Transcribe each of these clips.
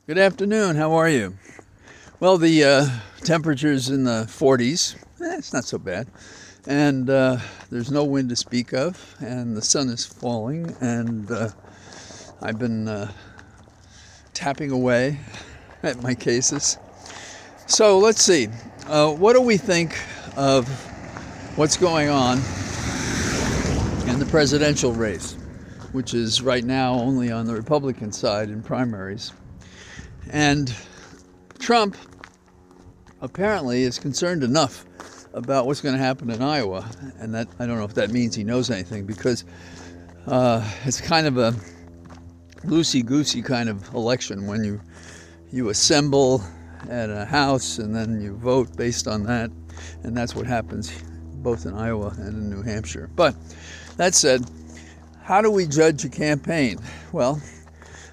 Good afternoon. How are you? Well, the temperature's in the 40s. It's not so bad. And there's no wind to speak of, and the sun is falling, and I've been tapping away at my cases. So let's see. What do we think of what's going on in the presidential race, which is right now only on the Republican side in primaries? And Trump apparently is concerned enough about what's going to happen in Iowa, and that I don't know if that means he knows anything, because it's kind of a loosey-goosey kind of election when you assemble at a house and then you vote based on that, and that's what happens both in Iowa and in New Hampshire. But that said, how do we judge a campaign? Well,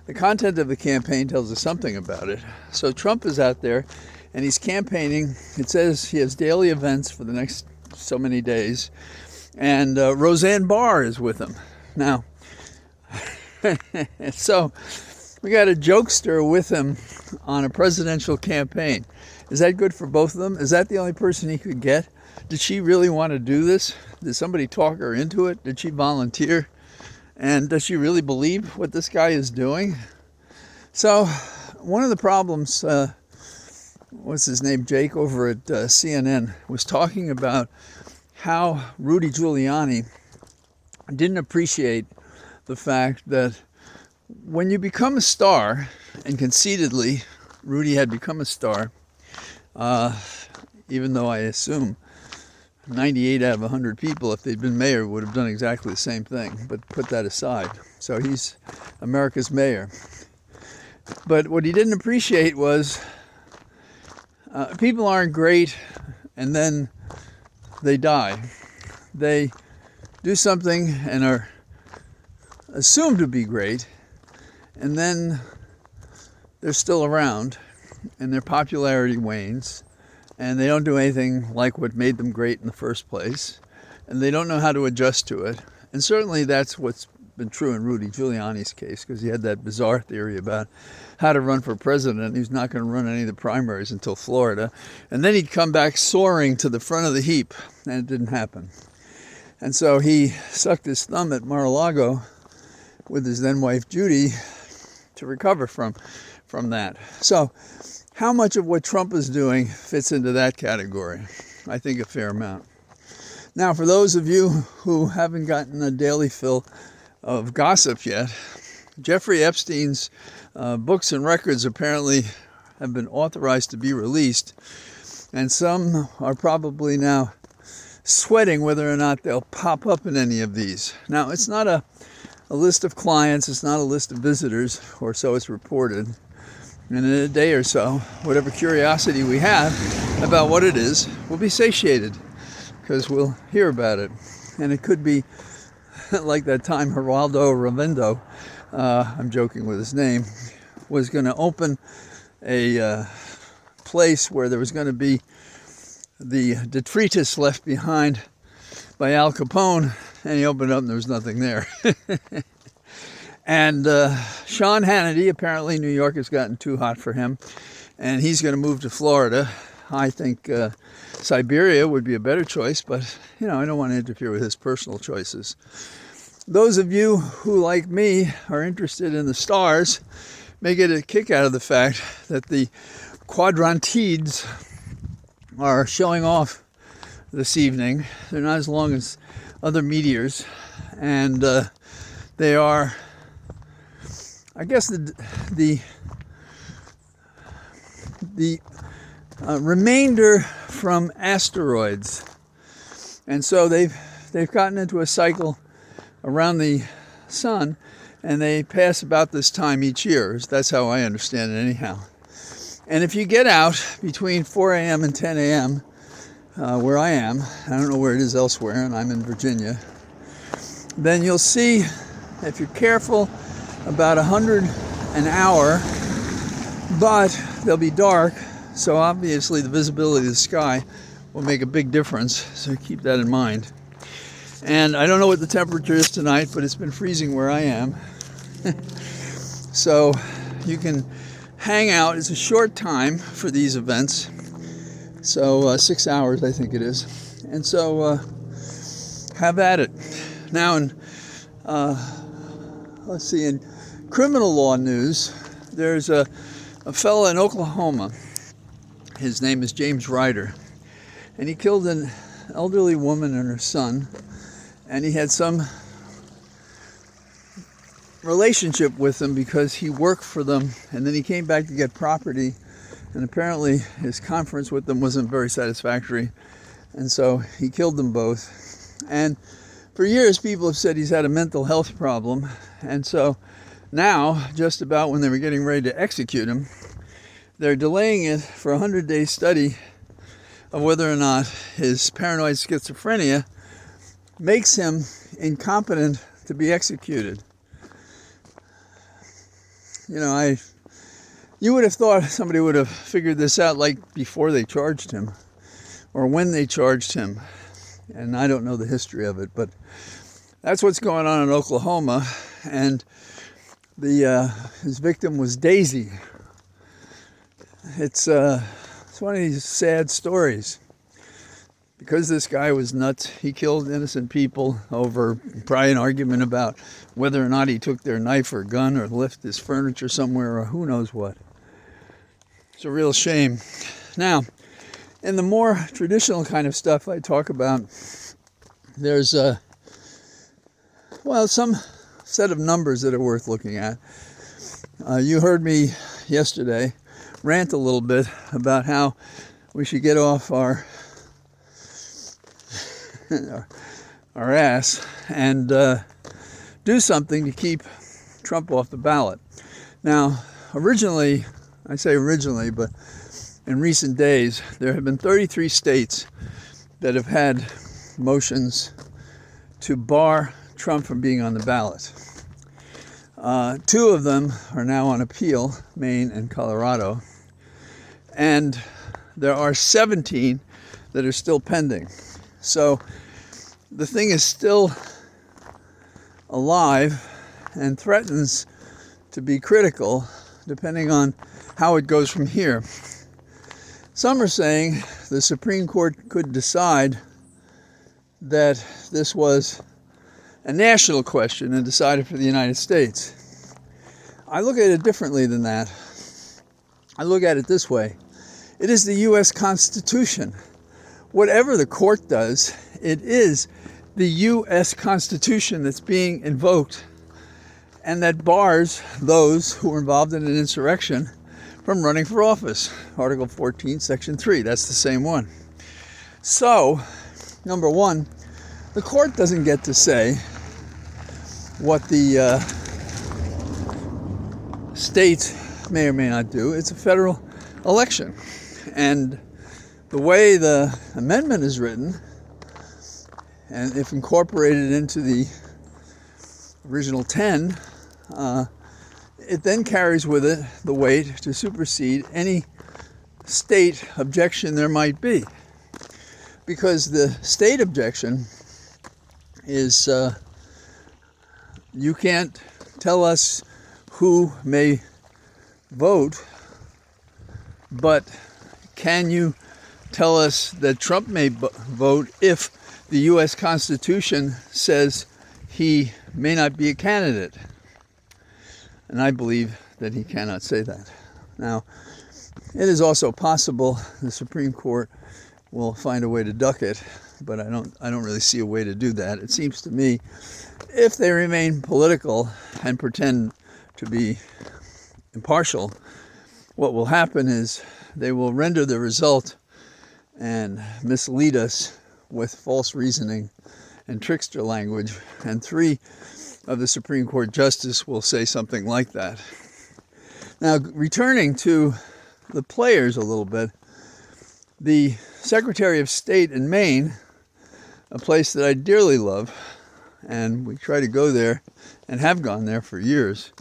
the content of the campaign tells us something about it. So Trump is out there and he's campaigning. It says he has daily events for the next so many days, and Roseanne Barr is with him. Now, so we got a jokester with him on a presidential campaign. Is that good for both of them? Is that the only person he could get? Did she really want to do this? Did somebody talk her into it? Did she volunteer? And does she really believe what this guy is doing? So one of the problems, what's his name, Jake over at CNN, was talking about how Rudy Giuliani didn't appreciate the fact that when you become a star, and conceitedly Rudy had become a star, even though I assume 98 out of 100 people, if they'd been mayor, would have done exactly the same thing, but put that aside. So he's America's mayor. But what he didn't appreciate was people aren't great and then they die. They do something and are assumed to be great, and then they're still around and their popularity wanes, and they don't do anything like what made them great in the first place, and they don't know how to adjust to it. And certainly that's what's been true in Rudy Giuliani's case, because he had that bizarre theory about how to run for president. He was not going to run any of the primaries until Florida, and then he'd come back soaring to the front of the heap, and it didn't happen. And so he sucked his thumb at Mar-a-Lago with his then wife Judy to recover from that. So how much of what Trump is doing fits into that category? I think a fair amount. Now, for those of you who haven't gotten a daily fill of gossip yet, Jeffrey Epstein's books and records apparently have been authorized to be released, and some are probably now sweating whether or not they'll pop up in any of these. Now, it's not a list of clients, it's not a list of visitors, or so it's reported. And in a day or so, whatever curiosity we have about what it is will be satiated, because we'll hear about it. And it could be like that time Geraldo Rivendo, I'm joking with his name, was going to open a place where there was going to be the detritus left behind by Al Capone, and he opened it up and there was nothing there. And Sean Hannity, apparently New York has gotten too hot for him, and he's going to move to Florida. I think Siberia would be a better choice, but I don't want to interfere with his personal choices. Those of you who, like me, are interested in the stars may get a kick out of the fact that the quadrantides are showing off this evening. They're not as long as other meteors, and they are, I guess, the remainder from asteroids. And so they've gotten into a cycle around the sun, and they pass about this time each year. That's how I understand it anyhow. And if you get out between 4 a.m. and 10 a.m., where I am, I don't know where it is elsewhere, and I'm in Virginia, then you'll see, if you're careful, about 100 an hour, but they'll be dark, so obviously the visibility of the sky will make a big difference, so keep that in mind. And I don't know what the temperature is tonight, but it's been freezing where I am. So you can hang out. It's a short time for these events, so 6 hours I think it is, and so have at it. Now, let's see, in criminal law news, there's a fellow in Oklahoma. His name is James Ryder, and he killed an elderly woman and her son, and he had some relationship with them because he worked for them, and then he came back to get property, and apparently his conference with them wasn't very satisfactory, and so he killed them both. And for years people have said he's had a mental health problem, and so now, just about when they were getting ready to execute him, they're delaying it for a 100-day study of whether or not his paranoid schizophrenia makes him incompetent to be executed. You know, you would have thought somebody would have figured this out like before they charged him or when they charged him. And I don't know the history of it, but that's what's going on in Oklahoma. And his victim was Daisy. It's one of these sad stories. Because this guy was nuts, he killed innocent people over probably an argument about whether or not he took their knife or gun or left his furniture somewhere or who knows what. It's a real shame. Now, in the more traditional kind of stuff I talk about, there's some set of numbers that are worth looking at. You heard me yesterday rant a little bit about how we should get off our ass and do something to keep Trump off the ballot. Now, originally, I say originally, but in recent days, there have been 33 states that have had motions to bar Trump from being on the ballot. 2 of them are now on appeal, Maine and Colorado, and there are 17 that are still pending. So the thing is still alive and threatens to be critical depending on how it goes from here. Some are saying the Supreme Court could decide that this was a national question and decide it for the United States. I look at it differently than that. I look at it this way. It is the U.S. Constitution. Whatever the court does, it is the U.S. Constitution that's being invoked and that bars those who are involved in an insurrection from running for office. Article 14, Section 3, that's the same one. So, number one, the court doesn't get to say what the states may or may not do. It's a federal election. And the way the amendment is written, and if incorporated into the original 10, it then carries with it the weight to supersede any state objection there might be. Because the state objection is you can't tell us who may vote, but can you tell us that Trump may vote if the U.S. Constitution says he may not be a candidate? And I believe that he cannot say that. Now, it is also possible the Supreme Court will find a way to duck it, but I don't really see a way to do that. It seems to me if they remain political and pretend to be impartial, what will happen is they will render the result and mislead us with false reasoning and trickster language, and 3 of the Supreme Court justices will say something like that. Now, returning to the players a little bit, the Secretary of State in Maine, a place that I dearly love, and we try to go there and have gone there for years.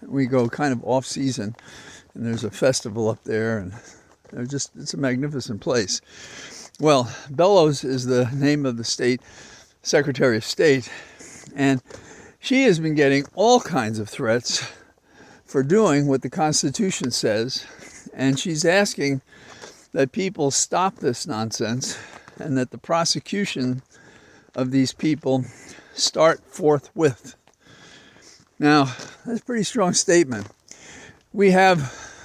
We go kind of off season, and there's a festival up there, and it's a magnificent place. Well, Bellows is the name of the state Secretary of State, and she has been getting all kinds of threats for doing what the Constitution says, and she's asking that people stop this nonsense and that the prosecution of these people start forthwith. Now, that's a pretty strong statement. We have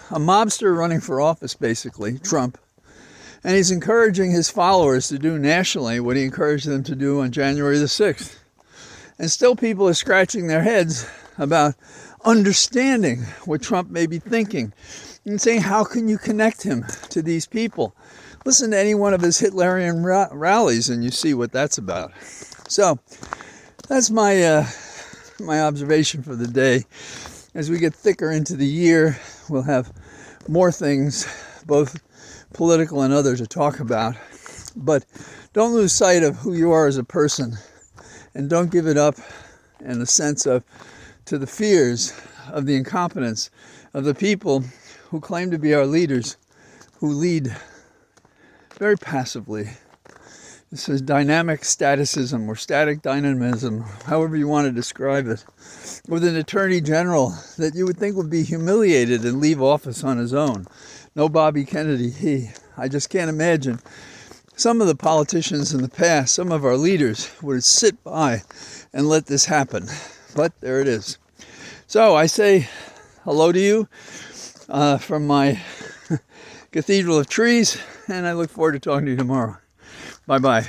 a mobster running for office, basically, Trump, and he's encouraging his followers to do nationally what he encouraged them to do on January the 6th. And still people are scratching their heads about understanding what Trump may be thinking and saying, how can you connect him to these people? Listen to any one of his Hitlerian rallies and you see what that's about. So that's my observation for the day. As we get thicker into the year, we'll have more things, both political and other, to talk about. But don't lose sight of who you are as a person, and don't give it up in the sense of to the fears of the incompetence of the people who claim to be our leaders, who lead very passively. This is dynamic staticism or static dynamism, however you want to describe it, with an attorney general that you would think would be humiliated and leave office on his own. No Bobby Kennedy, he. I just can't imagine. Some of the politicians in the past, some of our leaders, would sit by and let this happen. But there it is. So I say hello to you from my cathedral of trees, and I look forward to talking to you tomorrow. Bye-bye.